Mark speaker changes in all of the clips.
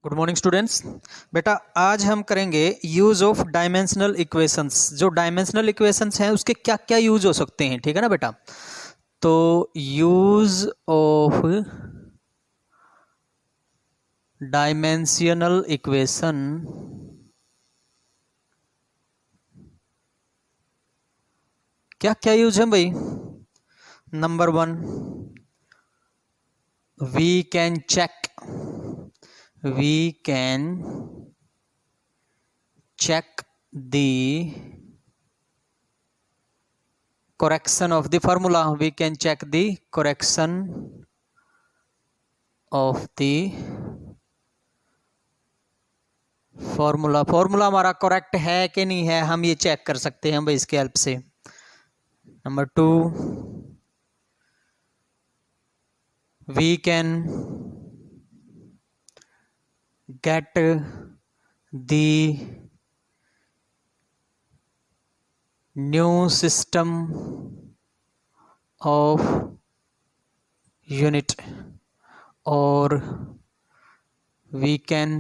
Speaker 1: Good morning students. बेटा आज हम करेंगे यूज ऑफ डायमेंशनल इक्वेशंस। जो डायमेंशनल इक्वेशंस हैं उसके क्या क्या यूज हो सकते हैं, ठीक है ना बेटा। तो यूज ऑफ डायमेंशनल इक्वेशन क्या क्या यूज है भाई। Number 1, we can check the correction of the formula. We can check the correction of the formula हमारा करेक्ट है कि नहीं है, हम ये चेक कर सकते हैं भाई इसके हेल्प से। Number 2, we can get the new system of unit और we can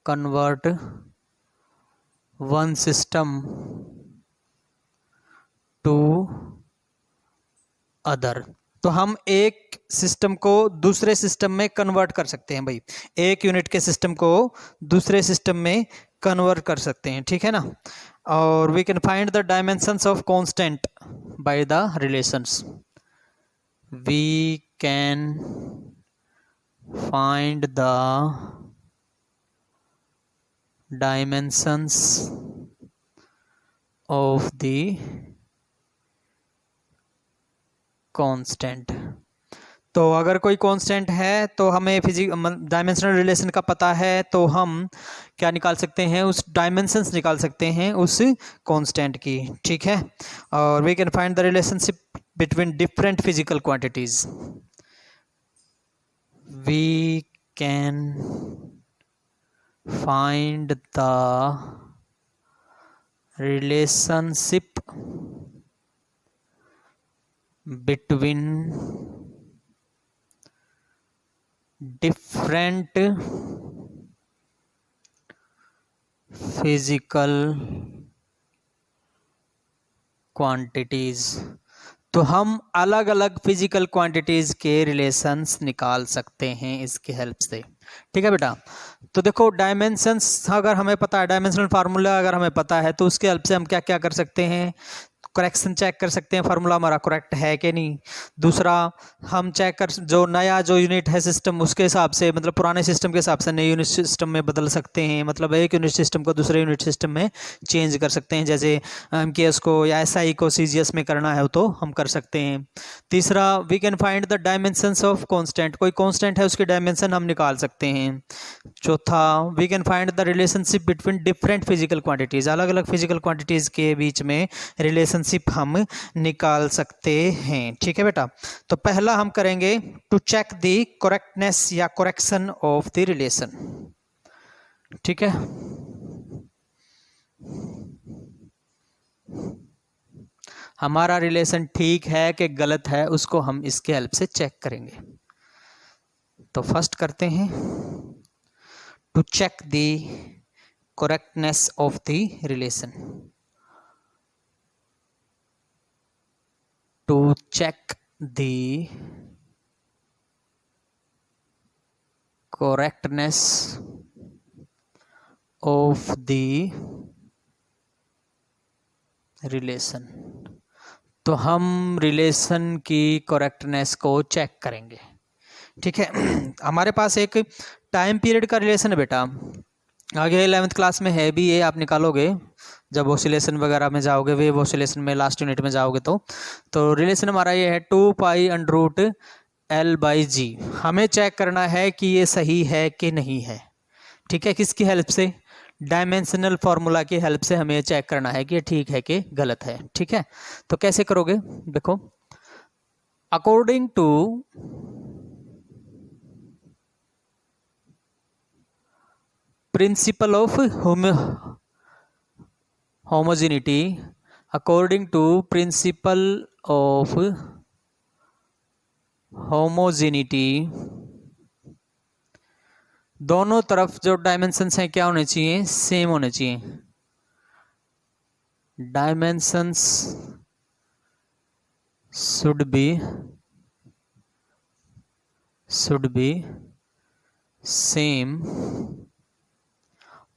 Speaker 1: convert one system to other. तो हम एक सिस्टम को दूसरे सिस्टम में कन्वर्ट कर सकते हैं भाई, एक यूनिट के सिस्टम को दूसरे सिस्टम में कन्वर्ट कर सकते हैं, ठीक है ना। और we can find the dimensions of constant by the relations. We can find the dimensions of the constant. तो अगर कोई कांस्टेंट है तो हमें डायमेंशनल रिलेशन का पता है, तो हम क्या निकाल सकते हैं, उस डायमेंशंस निकाल सकते हैं उस कांस्टेंट की, ठीक है। और we can find the relationship between different physical quantities. We can find the relationship between different physical quantities। तो हम अलग अलग फिजिकल क्वांटिटीज के रिलेशंस निकाल सकते हैं इसके हेल्प से, ठीक है बेटा। तो देखो डायमेंशंस अगर हमें पता है, डायमेंशनल फार्मूला अगर हमें पता है, तो उसके हेल्प से हम क्या क्या कर सकते हैं, करेक्शन चेक कर सकते हैं, फार्मूला हमारा करेक्ट है कि नहीं। दूसरा, हम चेक कर जो नया जो यूनिट है सिस्टम, उसके हिसाब से मतलब पुराने सिस्टम के हिसाब से नए यूनिट सिस्टम में बदल सकते हैं, मतलब एक यूनिट सिस्टम को दूसरे यूनिट सिस्टम में चेंज कर सकते हैं। जैसे एमकेएस को या एसआई को सीजीएस में करना है तो हम कर सकते हैं। तीसरा, we can find the dimensions of constant, कोई कॉन्स्टेंट है उसकी डायमेंशन हम निकाल सकते हैं। चौथा, we can find the relationship between different physical quantities, अलग अलग फिजिकल क्वांटिटीज के बीच में रिलेशनशिप हम निकाल सकते हैं, ठीक है बेटा। तो पहला हम करेंगे टू चेक द करेक्टनेस या करेक्शन ऑफ द रिलेशन, ठीक है। हमारा रिलेशन ठीक है कि गलत है, उसको हम इसके हेल्प से चेक करेंगे। तो फर्स्ट करते हैं to check the correctness of the relation. To check the correctness of the relation, तो हम रिलेशन की करेक्टनेस को चेक करेंगे, ठीक है। हमारे पास एक टाइम पीरियड का रिलेशन है बेटा, आगे 11th क्लास में है भी, ये आप निकालोगे जब ऑसिलेशन वगैरह में जाओगे, वेव ऑसिलेशन में लास्ट यूनिट में जाओगे। तो रिलेशन हमारा ये है 2π√L/g। हमें चेक करना है कि ये सही है कि नहीं है, ठीक है। किसकी हेल्प से, डायमेंशनल फार्मूला की हेल्प से हमें चेक करना है कि ये ठीक है कि गलत है, ठीक है। तो कैसे करोगे, देखो, according to principle of homogeneity, according to principle of homogeneity, दोनों तरफ जो डायमेंशंस हैं क्या होने चाहिए, सेम होने चाहिए। Dimensions should be same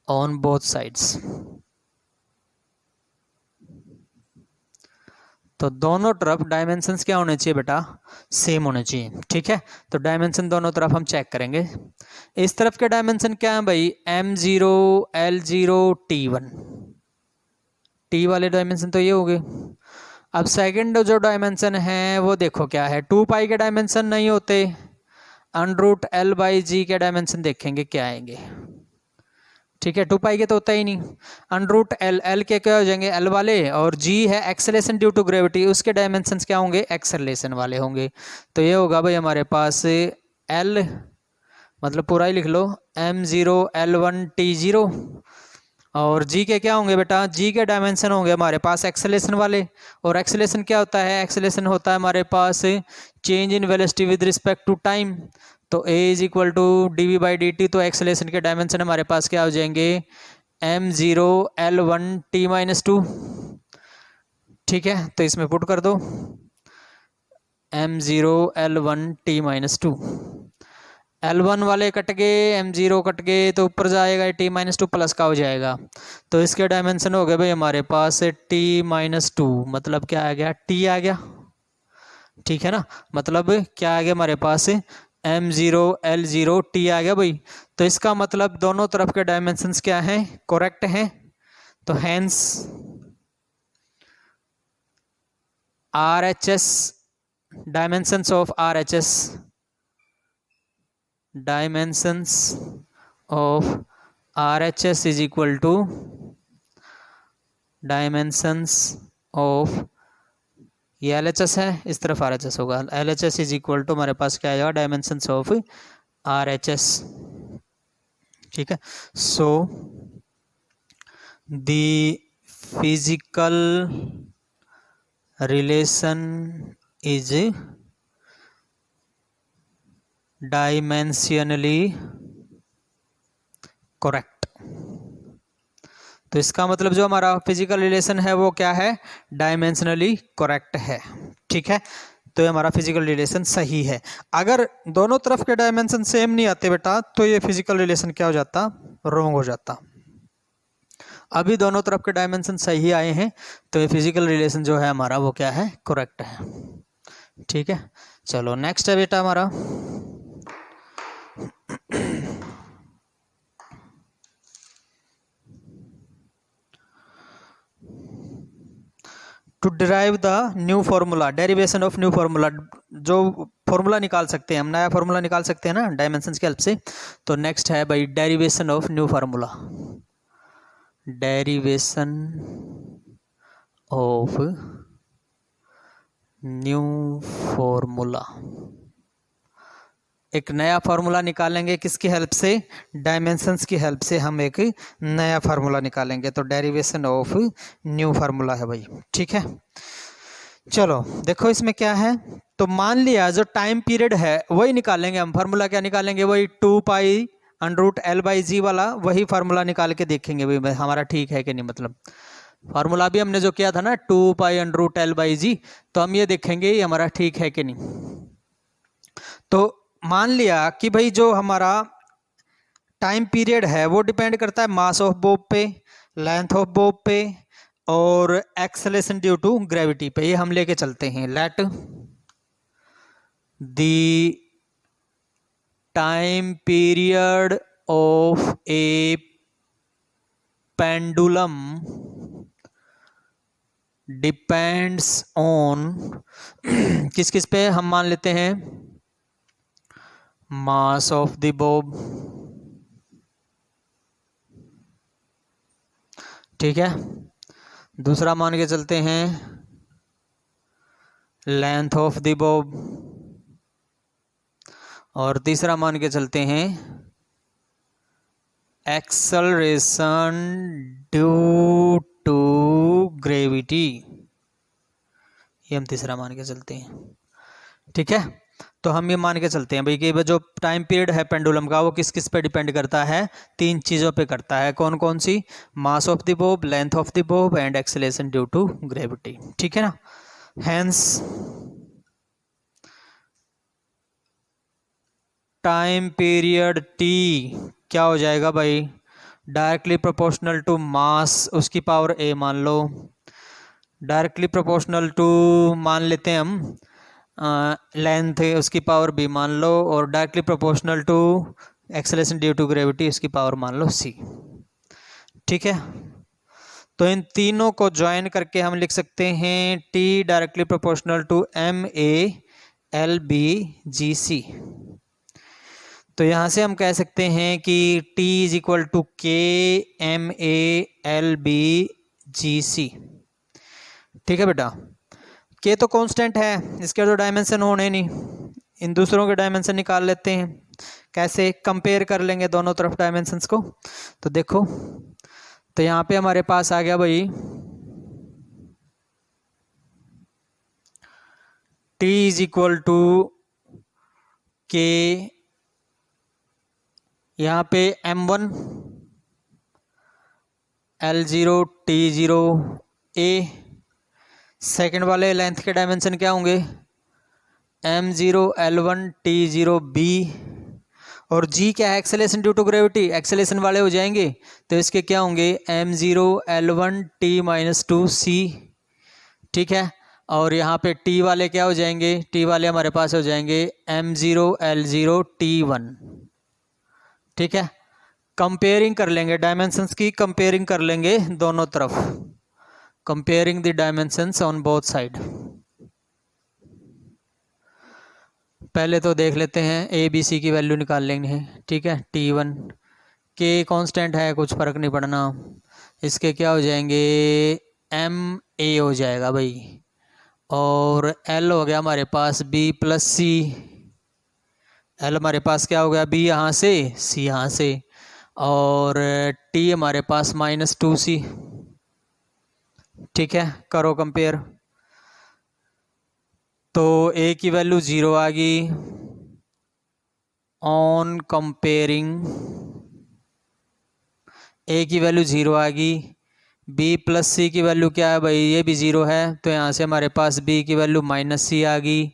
Speaker 1: on both sides। तो दोनों तरफ डायमेंशंस क्या होने चाहिए बेटा, सेम होने चाहिए। ठीक है, तो डायमेंशन दोनों तरफ हम चेक करेंगे। इस तरफ के डायमेंशन क्या है भाई, m0 l0 t1, t वाले डायमेंशन तो ये हो गए। अब सेकंड जो डायमेंशन है वो देखो क्या है, 2 पाई के डायमेंशन नहीं होते, √l/g के डायमेंशन देखेंगे क्या आएंगे। ठीक है, 2 पाई के तो होता ही नहीं, √l के क्या हो जाएंगे, l वाले, और g है एक्सेलेरेशन ड्यू टू ग्रेविटी, उसके डायमेंशंस क्या होंगे, एक्सेलेरेशन वाले होंगे। तो ये होगा भाई हमारे पास l, मतलब पूरा ही लिख लो, m0 l1 t0, और g के क्या होंगे बेटा, g के डायमेंशन होंगे हमारे पास एक्सेलेरेशन वाले, और एक्सेलेरेशन क्या होता है, एक्सेलेरेशन होता है हमारे पास change in velocity with respect to time. तो a = dv/dt, तो एक्सेलेरेशन के डायमेंशन हमारे पास क्या हो जाएंगे, m0 l1 t-2। ठीक है, तो इसमें पुट कर दो m0 l1 t-2, l1 वाले कट गए, m0 कट गए, तो ऊपर जाएगा t-2 प्लस का हो जाएगा। तो इसके डायमेंशन हो गए भाई हमारे पास t-2, मतलब क्या आ गया, t आ गया। ठीक है ना, मतलब क्या आ गया हमारे पास, m0 l0 t आ गया भाई। तो इसका मतलब दोनों तरफ के डायमेंशंस क्या हैं, करेक्ट हैं। तो hence RHS, dimensions of RHS, dimensions of RHS is equal to dimensions of, ये LHS है, इस तरफ RHS होगा, LHS इज इक्वल टू हमारे पास क्या आएगा, डायमेंशंस ऑफ RHS। ठीक है, so the physical relation is dimensionally correct. तो इसका मतलब जो हमारा फिजिकल रिलेशन है वो क्या है, डायमेंशनली करेक्ट है। ठीक है, तो ये हमारा फिजिकल रिलेशन सही है। अगर दोनों तरफ के डायमेंशन सेम नहीं आते बेटा, तो ये फिजिकल रिलेशन क्या हो जाता, रॉन्ग हो जाता। अभी दोनों तरफ के डायमेंशन सही आए हैं, तो ये फिजिकल रिलेशन जो है हमारा वो क्या है, करेक्ट है। ठीक है, चलो नेक्स्ट है बेटा हमारा to derive the new formula, derivation of new formula, जो फॉर्मूला निकाल सकते हैं हम, नया फॉर्मूला निकाल सकते हैं ना डायमेंशंस की हेल्प से। तो नेक्स्ट है भाई derivation of new formula, derivation of new formula. एक नया फार्मूला निकालेंगे, किसकी हेल्प से, डायमेंशंस की हेल्प से हम एक नया फार्मूला निकालेंगे। तो डेरिवेशन ऑफ न्यू फार्मूला है भाई। ठीक है, चलो देखो इसमें क्या है। तो मान लिया जो टाइम पीरियड है वही निकालेंगे हम, फार्मूला क्या निकालेंगे, वही 2 पाई √l/g वाला, वही फार्मूला निकाल के देखेंगे भाई हमारा ठीक है कि नहीं। मतलब फार्मूला भी हमने जो किया था ना 2 पाई √l/g, तो हम ये देखेंगे ये हमारा ठीक है कि नहीं। तो मान लिया कि भाई जो हमारा टाइम पीरियड है वो डिपेंड करता है मास ऑफ बॉब पे, लेंथ ऑफ बॉब पे, और एक्सेलेरेशन ड्यू टू ग्रेविटी पे। ये हम लेके चलते हैं, let the time period of A pendulum depends on, किस किस पे हम मान लेते हैं, मास ऑफ द बॉब। ठीक है, दूसरा मान के चलते हैं लेंथ ऑफ द बॉब, और तीसरा मान के चलते हैं एक्सेलरेशन ड्यू टू ग्रेविटी। ये हम तीसरा मान के चलते हैं। ठीक है, तो हम ये मान के चलते हैं भाई कि जो टाइम पीरियड है पेंडुलम का वो किस किस पे डिपेंड करता है, 3 चीज़ों पे करता है। कौन कौन सी? Mass of the bob, length of the bob and acceleration due to gravity. ठीक है ना। हेंस टाइम पीरियड टी क्या हो जाएगा भाई? डायरेक्टली प्रोपोर्शनल टू मास उसकी पावर ए मान लो, डायरेक्टली प्रोपोर्शनल टू मान लेते हैं हम लेंथ उसकी पावर बी मान लो, और directly proportional to acceleration due to gravity उसकी पावर मान लो सी। ठीक है, तो इन तीनों को ज्वाइन करके हम लिख सकते हैं T directly proportional to M A L B G C. तो यहाँ से हम कह सकते हैं कि T is equal to K M A L B G C. ठीक है बेटा, के तो कांस्टेंट है, इसके तो डायमेंशन होने नहीं, इन दूसरों के डायमेंशन निकाल लेते हैं। कैसे? कंपेयर कर लेंगे दोनों तरफ डायमेंशंस को। तो देखो, तो यहाँ पे हमारे पास आ गया भाई T इज इक्वल टू के, यहाँ पे M1 L0 T0 A, second वाले लेंथ के डायमेंशन क्या होंगे? M0 L1 T0 B, और G क्या है? Acceleration due to gravity, acceleration वाले हो जाएंगे तो इसके क्या होंगे? M0 L1 T-2 C। ठीक है, और यहाँ पे T वाले क्या हो जाएंगे? T वाले हमारे पास हो जाएंगे M0 L0 T1। ठीक है, कंपेयरिंग कर लेंगे डायमेंशंस की, कंपेयरिंग कर लेंगे दोनों तरफ, comparing the dimensions on both side. पहले तो देख लेते हैं ए बी सी की वैल्यू निकाल लेंगे। ठीक है, T1 के कांस्टेंट है, कुछ फर्क नहीं पड़ना, इसके क्या हो जाएंगे? एम ए हो जाएगा भाई, और L हो गया हमारे पास B प्लस सी। L हमारे पास क्या हो गया? B यहाँ से, C यहाँ से, और T हमारे पास -2C। ठीक है, करो कंपेयर, तो A की वैल्यू 0 आ गई। ऑन कंपेयरिंग A की वैल्यू 0 आ गई, B प्लस सी की वैल्यू क्या है भाई? ये भी 0 है, तो यहाँ से हमारे पास B की वैल्यू -C आ गई,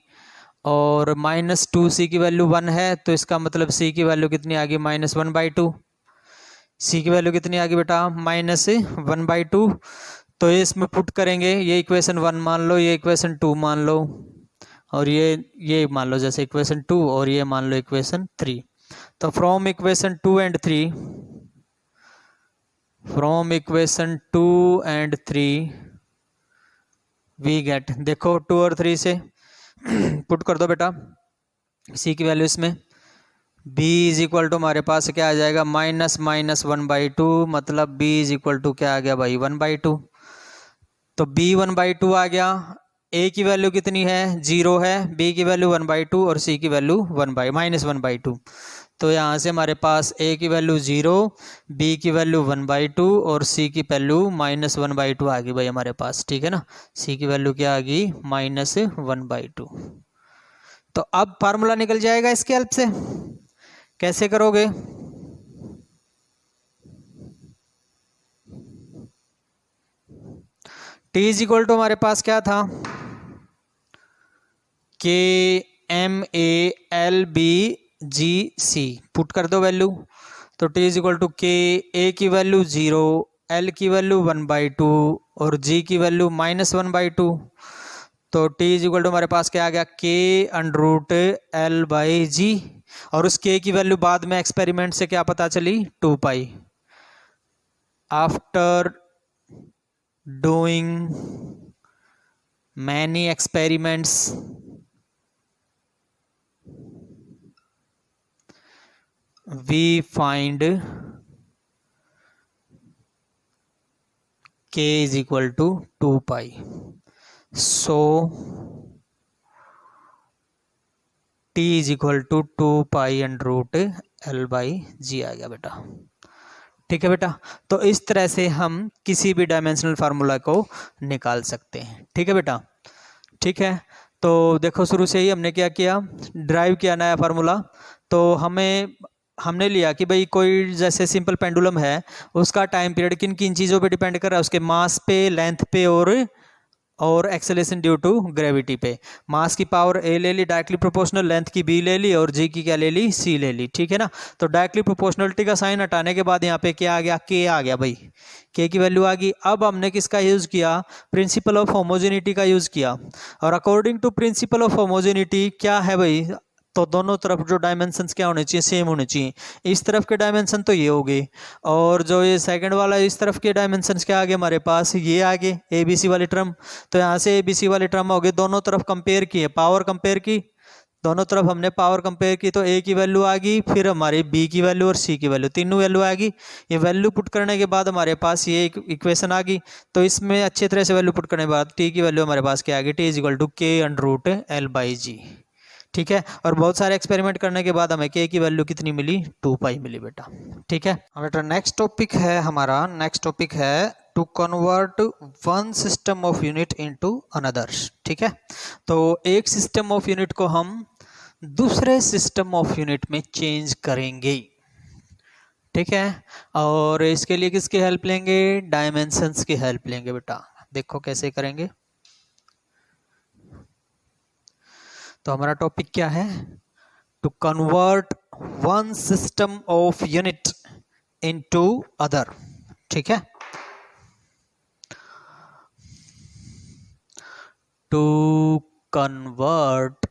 Speaker 1: और -2C की वैल्यू 1 है, तो इसका मतलब C की वैल्यू कितनी आ गई? -1/2। C की वैल्यू कितनी आ गई बेटा? -1/2। तो ये इसमें पुट करेंगे, ये इक्वेशन 1 मान लो, ये इक्वेशन 2 मान लो, और ये मान लो जैसे इक्वेशन 2, और ये मान लो इक्वेशन 3। तो from equation 2 and 3, from equation 2 and 3 we get, देखो 2 और 3 से पुट कर दो बेटा C की वैल्यू इसमें। B इज इक्वल टू हमारे पास क्या आ जाएगा? -1/2, मतलब B इज इक्वल टू क्या आ गया भाई? 1/2। तो B 1/2 आ गया। A की वैल्यू कितनी है? 0 है, B की वैल्यू 1/2 और C की वैल्यू -1/2। तो यहाँ से हमारे पास A की वैल्यू 0, B की वैल्यू 1/2 और C की वैल्यू -1/2 आ गई भाई हमारे पास। ठीक है ना, C की वैल्यू क्या आ गई? -1/2। तो अब फार्मूला निकल जाएगा इसके हेल्प से। कैसे करोगे? T इज इक्वल टू हमारे पास क्या था? K M A L B G C, put कर दो वैल्यू। तो T is equal to K, A की वैल्यू 0, L की वैल्यू 1/2 और G की वैल्यू -1/2। तो T इज इक्वल टू हमारे पास क्या आ गया? K√L/G, और उस K की वैल्यू बाद में एक्सपेरिमेंट से क्या पता चली? 2π। After doing many experiments we find K is equal to 2π. So T is equal to 2π√L/G आ गया बेटा। ठीक है बेटा, तो इस तरह से हम किसी भी डायमेंशनल फार्मूला को निकाल सकते हैं। ठीक है बेटा, ठीक है। तो देखो शुरू से ही हमने क्या किया, ड्राइव किया नया फार्मूला। तो हमने लिया कि भाई कोई जैसे सिंपल पेंडुलम है, उसका टाइम पीरियड किन किन चीज़ों पे डिपेंड कर रहा है, उसके मास पे, लेंथ पे और एक्सेलेरेशन ड्यू टू ग्रेविटी पे। मास की पावर ए ले ली डायरेक्टली प्रोपोर्शनल, लेंथ की बी ले ली और जी की क्या ले ली, सी ले ली। ठीक है ना। तो डायरेक्टली प्रोपोर्शनलिटी का साइन हटाने के बाद यहाँ पे क्या आ गया, के आ गया भाई, के की वैल्यू आ गई। अब हमने किसका यूज़ किया, प्रिंसिपल ऑफ होमोजेनिटी का यूज़ किया। और according to principle of homogeneity क्या है भाई, तो दोनों तरफ जो डायमेंशंस क्या होने चाहिए, सेम होने चाहिए। इस तरफ के डायमेंशन तो ये हो गए, और जो ये सेकंड वाला इस तरफ के डायमेंशंस क्या आ गए हमारे पास, ये आ गए ए बी सी वाली टर्म। तो यहाँ से ए बी सी वाली टर्म हो गई, दोनों तरफ कंपेयर किए, पावर कंपेयर की, दोनों तरफ हमने पावर कंपेयर की, तो ए की वैल्यू आ गई, फिर हमारी बी की वैल्यू और सी की वैल्यू, तीनों वैल्यू आ गई। ये वैल्यू पुट करने के बाद हमारे पास ये इक्वेशन आ गई। तो इसमें अच्छे तरह से वैल्यू पुट करने के बाद टी की वैल्यू हमारे पास क्या आ गई, टी इज इक्वल टू के अंडर रूट एल बाई जी। ठीक है। और बहुत सारे एक्सपेरिमेंट करने के बाद हमें के की वैल्यू कितनी मिली, 2 पाई मिली बेटा। ठीक है। बेटा नेक्स्ट टॉपिक है हमारा, नेक्स्ट टॉपिक है to convert one system of unit into another. ठीक है। तो एक सिस्टम ऑफ यूनिट को हम दूसरे सिस्टम ऑफ यूनिट में चेंज करेंगे। ठीक है। और इसके लिए किसकी हेल्प लेंगे, डायमेंशंस की हेल्प लेंगे बेटा। देखो कैसे करेंगे। तो हमारा टॉपिक क्या है, to convert one system of unit into other. ठीक है। To convert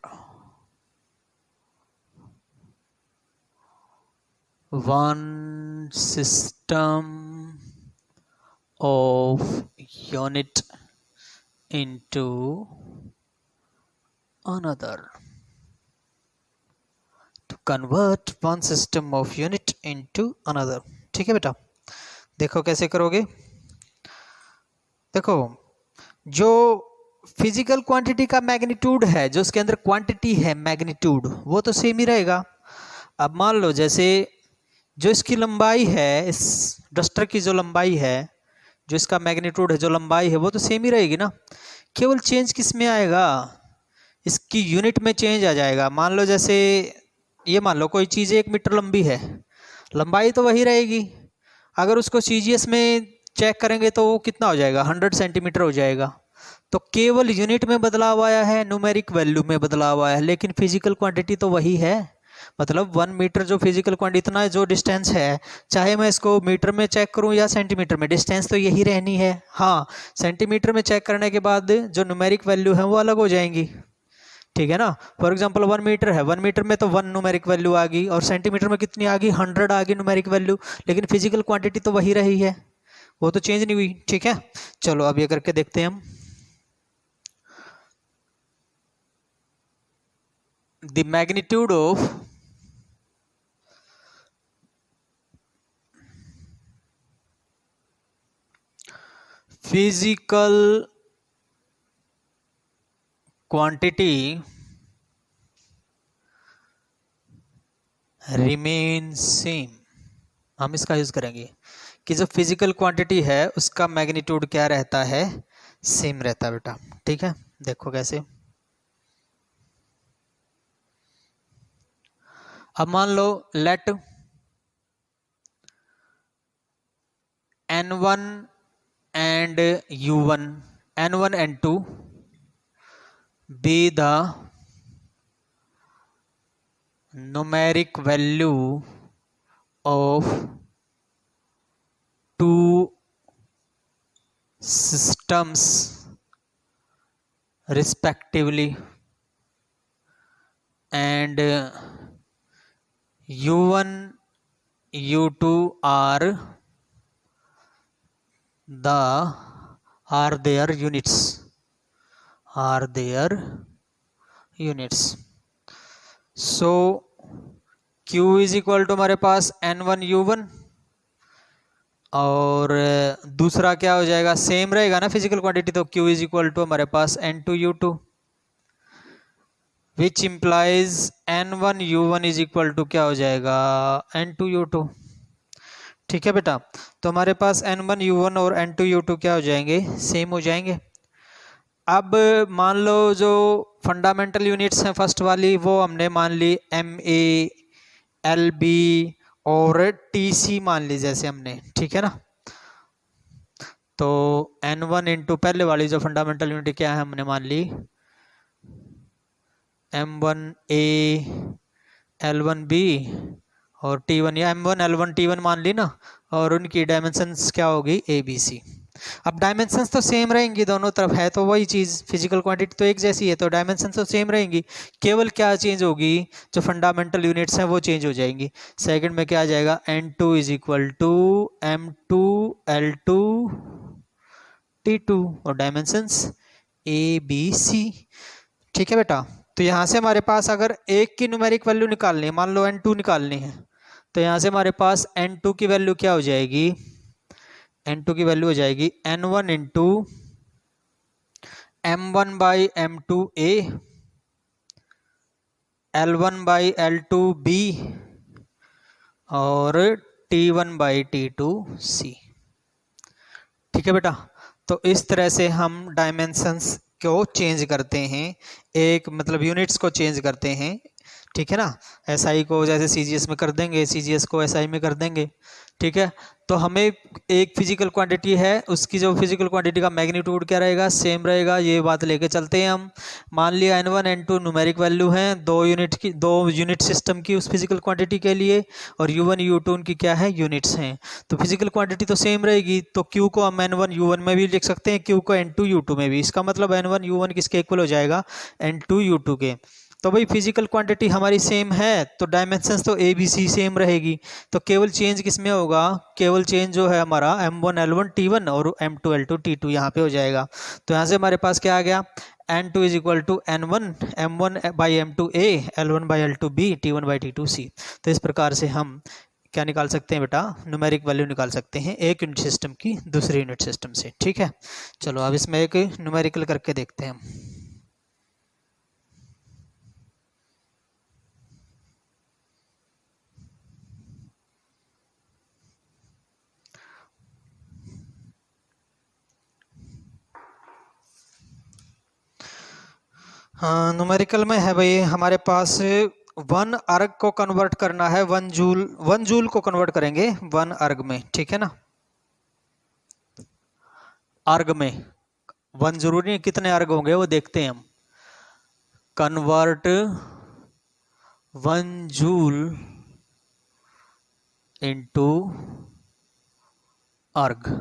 Speaker 1: one system of unit into another, to convert one system of unit into another। ठीक है बेटा। देखो कैसे करोगे। देखो जो फिजिकल क्वांटिटी का मैग्नीट्यूड है, जो उसके अंदर क्वांटिटी है मैग्नीट्यूड, वो तो सेम ही रहेगा। अब मान लो जैसे जो इसकी लंबाई है, इस डस्टर की जो लंबाई है, जो इसका मैग्नीट्यूड है, जो लंबाई है, वो तो सेम ही रहेगी ना। केवल चेंज किस में आएगा, इसकी यूनिट में चेंज आ जाएगा। मान लो जैसे ये मान लो कोई चीज़ 1 मीटर लंबी है, लंबाई तो वही रहेगी। अगर उसको सीजीएस में चेक करेंगे तो वो कितना हो जाएगा, 100 सेंटीमीटर हो जाएगा। तो केवल यूनिट में बदलाव आया है, न्यूमेरिक वैल्यू में बदलाव आया है, लेकिन फिजिकल क्वांटिटी तो वही है। मतलब 1 मीटर जो फिजिकल क्वांटिटी, इतना जो डिस्टेंस है, चाहे मैं इसको मीटर में चेक करूं या सेंटीमीटर में, डिस्टेंस तो यही रहनी है। हाँ, सेंटीमीटर में चेक करने के बाद जो न्यूमेरिक वैल्यू है वो अलग हो जाएंगी। ठीक है ना। फॉर एग्जांपल 1 मीटर है, 1 मीटर में तो 1 न्यूमेरिक वैल्यू आ गई, और सेंटीमीटर में कितनी आ गई, 100 आ गई न्यूमेरिक वैल्यू, लेकिन फिजिकल क्वांटिटी तो वही रही है, वो तो चेंज नहीं हुई। ठीक है। चलो अब ये करके देखते हैं हम। The magnitude of physical quantity remain same. हम इसका यूज करेंगे कि जो फिजिकल क्वांटिटी है उसका मैग्नीट्यूड क्या रहता है, सेम रहता है बेटा। ठीक है। देखो कैसे। अब मान लो late n1 and u1, n1 and 2 be the numeric value of two systems respectively, and u1 u2 are their units, are their units। So Q is equal to हमारे पास n1 u1, और दूसरा क्या हो जाएगा, सेम रहेगा ना physical quantity, तो Q इज इक्वल टू हमारे पास n2 u2, which implies n1 u1 is equal to क्या हो जाएगा, n2 u2। ठीक है बेटा। तो हमारे पास n1 u1 और n2 u2 क्या हो जाएंगे, सेम हो जाएंगे। अब मान लो जो फंडामेंटल यूनिट्स हैं फर्स्ट वाली, वो हमने मान ली MA, LB और TC मान ली जैसे हमने, ठीक है ना। तो N1 इंटू पहले वाली जो फंडामेंटल यूनिट क्या है हमने मान ली M1A L1B और T1, या M1 L1 T1 मान ली ना, और उनकी डायमेंशंस क्या होगी ABC। अब डायमेंशंस तो सेम रहेंगी दोनों तरफ, है तो वही चीज़, फिजिकल क्वांटिटी तो एक जैसी है, तो डायमेंशंस तो सेम रहेंगी, केवल क्या चेंज होगी, जो फंडामेंटल यूनिट्स हैं वो चेंज हो जाएंगी। सेकंड में क्या आ जाएगा, N2 is equal to M2 L2 T2 और डायमेंशंस ABC। ठीक है बेटा। तो यहाँ से हमारे पास अगर एक की न्यूमेरिक वैल्यू निकालनी है, मान लो N2 निकालनी है, तो यहाँ से हमारे पास N2 की वैल्यू क्या हो जाएगी, N2 की वैल्यू हो जाएगी N1 into M1 by M2A L1 by L2B और T1 बाई T2C। ठीक है बेटा। तो इस तरह से हम डायमेंशंस को चेंज करते हैं, एक मतलब यूनिट्स को चेंज करते हैं, ठीक है ना। SI को जैसे CGS में कर देंगे, CGS को SI में कर देंगे, ठीक है। तो हमें एक फिजिकल क्वांटिटी है, उसकी जो फिजिकल क्वांटिटी का मैग्नीट्यूड क्या रहेगा, सेम रहेगा, ये बात लेके चलते हैं हम। मान लिया N1 N2 न्यूमेरिक वैल्यू हैं दो यूनिट सिस्टम की उस फिजिकल क्वांटिटी के लिए, और U1 U2 उनकी क्या है, यूनिट्स हैं। तो फिजिकल क्वांटिटी तो सेम रहेगी, तो Q को हम N1 U1 में भी लिख सकते हैं, Q को N2 U2 में भी। इसका मतलब N1 U1 किसके इक्वल हो जाएगा, N2 U2 के। तो भाई फिजिकल क्वांटिटी हमारी सेम है, तो डायमेंशंस तो ABC सेम रहेगी, तो केवल चेंज किस में होगा, केवल चेंज जो है हमारा M1 L1 T1 और M2 L2 T2 यहाँ पे हो जाएगा। तो यहाँ से हमारे पास क्या आ गया, N2 is equal to N1 M1 by M2A L1 by L2B T1 by T2C। तो इस प्रकार से हम क्या निकाल सकते हैं बेटा, न्यूमेरिक वैल्यू निकाल सकते हैं एक यूनिट सिस्टम की दूसरे यूनिट सिस्टम से। ठीक है, चलो अब इसमें एक न्यूमेरिकल करके देखते हैं हम। हाँ, न्यूमेरिकल में है भाई हमारे पास 1 अर्ग को कन्वर्ट करना है 1 जूल को कन्वर्ट करेंगे 1 अर्ग में, ठीक है ना। अर्ग में 1 जरूरी नहीं, कितने अर्ग होंगे वो देखते हैं हम। कन्वर्ट 1 जूल इनटू अर्ग,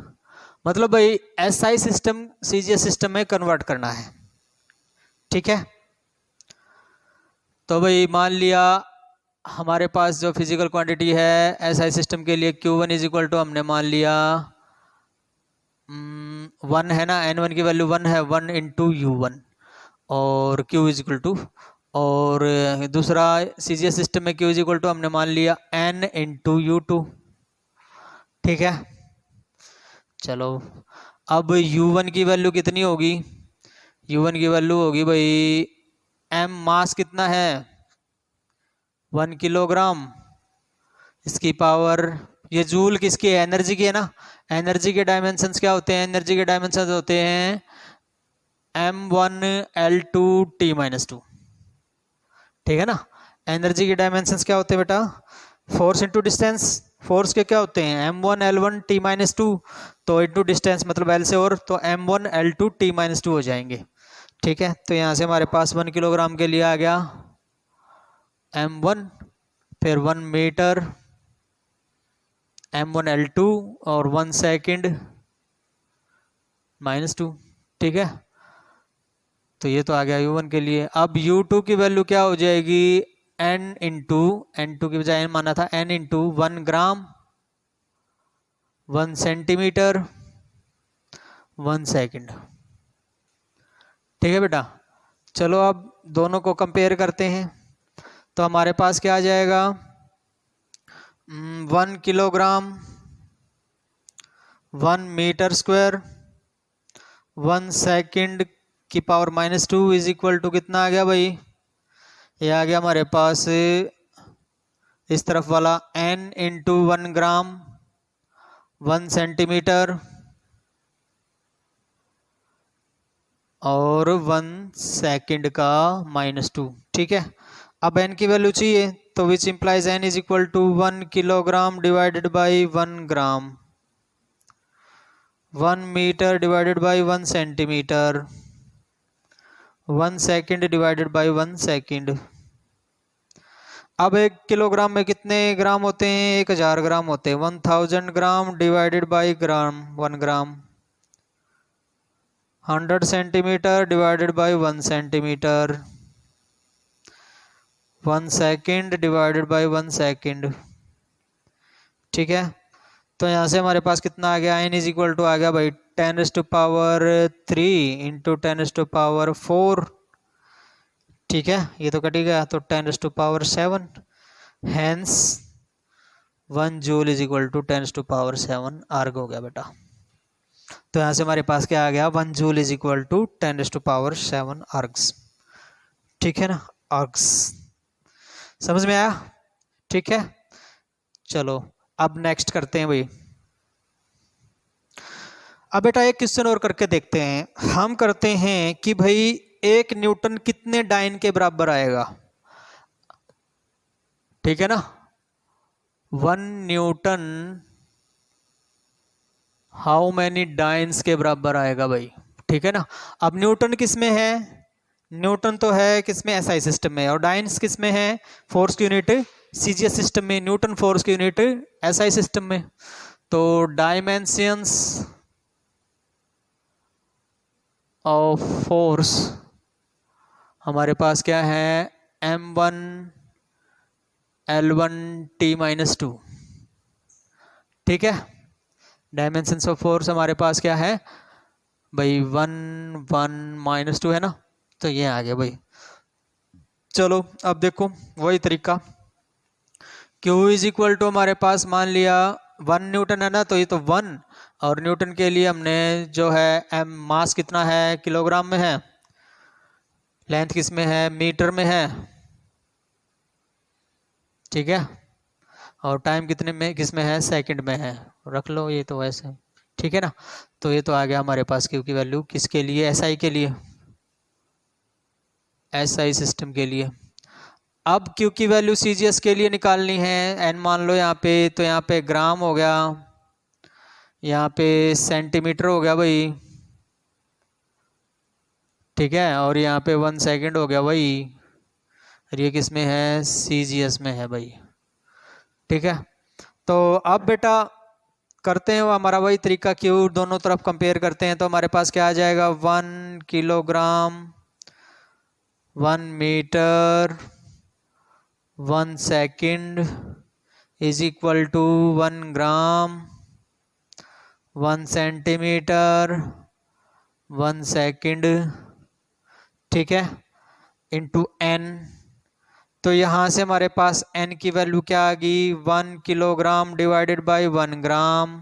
Speaker 1: मतलब भाई SI सिस्टम CGS सिस्टम में कन्वर्ट करना है, ठीक है। तो भाई मान लिया हमारे पास जो फिजिकल क्वांटिटी है SI सिस्टम के लिए Q1 इज इक्वल टू हमने मान लिया 1 है ना, N1 की वैल्यू 1 है, 1 इंटू U1 और Q इज इक्वल टू, और दूसरा CGS सिस्टम में Q इज इक्वल टू हमने मान लिया N इंटू U2, ठीक है। चलो अब U1 की वैल्यू कितनी होगी, U1 की वैल्यू होगी भाई M मास कितना है 1 किलोग्राम, इसकी पावर, ये जूल किसकी है, एनर्जी की है ना। एनर्जी के डायमेंशंस क्या होते हैं, एनर्जी के डायमेंशंस होते हैं M1 L2 T-2, ठीक है ना। एनर्जी के डायमेंशंस क्या होते हैं बेटा, फोर्स इंटू डिस्टेंस, फोर्स के क्या होते हैं M1 L1 T-2, तो इंटू डिस्टेंस मतलब L से और, तो M1 L2 T-2 हो जाएंगे, ठीक है। तो यहाँ से हमारे पास 1 किलोग्राम के लिए आ गया M1, फिर 1 मीटर M1 L2 और 1 सेकेंड -2, ठीक है। तो ये तो आ गया U1 के लिए। अब U2 की वैल्यू क्या हो जाएगी, N इंटू, N2 की बजाय N माना था, N into 1 gram 1 centimetre 1 second, ठीक है बेटा। चलो अब दोनों को कंपेयर करते हैं, तो हमारे पास क्या आ जाएगा 1 किलोग्राम 1 मीटर स्क्वायर 1 सेकेंड की पावर -2 इज इक्वल टू कितना आ गया भाई, ये आ गया हमारे पास इस तरफ वाला N इंटू 1 ग्राम 1 सेंटीमीटर और 1 सेकंड का -2। ठीक है, अब n की वैल्यू चाहिए, तो which implies n is equal to 1 kilogram divided by 1 gram, 1 metre divided by 1 centimetre, 1 second divided by 1 second. अब 1 किलोग्राम में कितने ग्राम होते हैं? 1000 ग्राम होते हैं। 1000 gram divided by gram, 1 gram. 100 centimetre divided by 1 centimetre, 1 second divided by 1 second. ठीक है, तो यहाँ से हमारे पास कितना आ गया? n इज इक्वल टू आ गया भाई 10⁻³ इंटू 10⁻⁴। ठीक है, ये तो कट ही गया, तो 10⁻⁷। Hence 1 joule is equal to 10⁻⁷ erg हो गया बेटा। तो यहाँ से हमारे पास क्या आ गया? 1 joule is equal to 10⁻⁷ args. ठीक है ना, आर्ग्स समझ में आया? ठीक है, चलो अब नेक्स्ट करते हैं भाई। अब बेटा एक क्वेश्चन और करके देखते हैं। हम करते हैं कि भाई 1 न्यूटन कितने डाइन के बराबर आएगा? ठीक है ना, 1 न्यूटन हाउ मैनी डाइन्स के बराबर आएगा भाई? ठीक है ना, अब न्यूटन किस में है? न्यूटन तो है किस में? एसआई सिस्टम में। और डाइन्स किस में है? फोर्स की यूनिट सीजीएस सिस्टम में। न्यूटन फोर्स की यूनिट एसआई सिस्टम में। तो डायमेंशंस ऑफ फोर्स हमारे पास क्या है? m1 l1 t-2। ठीक है, डायमेंशंस ऑफ फोर्स हमारे पास क्या है भाई? 1 1 -2 है ना, तो ये आ गया भाई। चलो अब देखो वही तरीका। Q इज इक्वल टू हमारे पास मान लिया 1 न्यूटन है ना, तो ये तो 1, और न्यूटन के लिए हमने जो है m मास कितना है? किलोग्राम में है। लेंथ किस में है? मीटर में है। ठीक है, और टाइम कितने में किस में है? सेकंड में है। रख लो ये तो वैसे। ठीक है ना, तो ये तो आ गया हमारे पास Q की वैल्यू किसके लिए? एसआई के लिए, एसआई सिस्टम के लिए। अब Q की वैल्यू सीजीएस के लिए निकालनी है। n मान लो यहाँ पे, तो यहाँ पे ग्राम हो गया, यहाँ पे सेंटीमीटर हो गया भाई। ठीक है, और यहाँ पे 1 सेकंड हो गया भाई। और ये किस में है? सीजीएस में है भाई। ठीक है, तो अब बेटा करते हैं वो हमारा वही तरीका, Q दोनों तरफ कंपेयर करते हैं। तो हमारे पास क्या आ जाएगा? 1 kilogram, 1 metre, 1 second is equal to 1 gram, 1 centimetre, 1 second. ठीक है, इंटू n। तो यहाँ से हमारे पास n की वैल्यू क्या आ गई? 1 kilogram divided by 1 gram,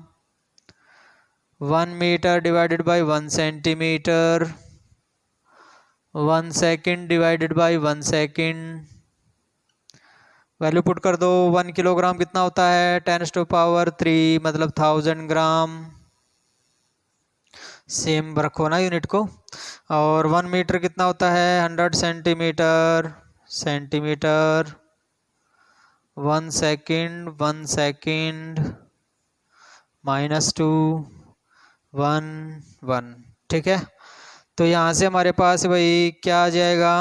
Speaker 1: 1 metre divided by 1 centimetre, 1 second divided by 1 second. Value put कर दो। 1 किलोग्राम कितना होता है? 10⁻³ मतलब 1000 ग्राम। सेम रखो ना यूनिट को। और 1 मीटर कितना होता है? 100 सेंटीमीटर, सेंटीमीटर। 1 second, 1 second, -2, 1 1। ठीक है, तो यहाँ से हमारे पास भाई क्या आ जाएगा?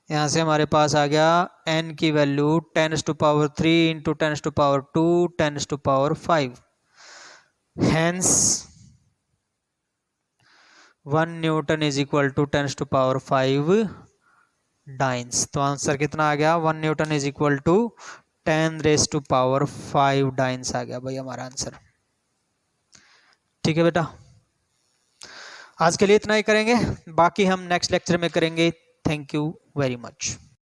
Speaker 1: यहाँ से हमारे पास आ गया n की value 10⁻³ into 10⁻², 10⁻5। Hence 1 newton is equal to 10⁻5 dynes. तो आंसर कितना आ गया? 1 newton is equal to 10⁻5 dynes आ गया भाई हमारा आंसर। ठीक है बेटा, आज के लिए इतना ही करेंगे, बाकी हम नेक्स्ट लेक्चर में करेंगे। Thank you very much.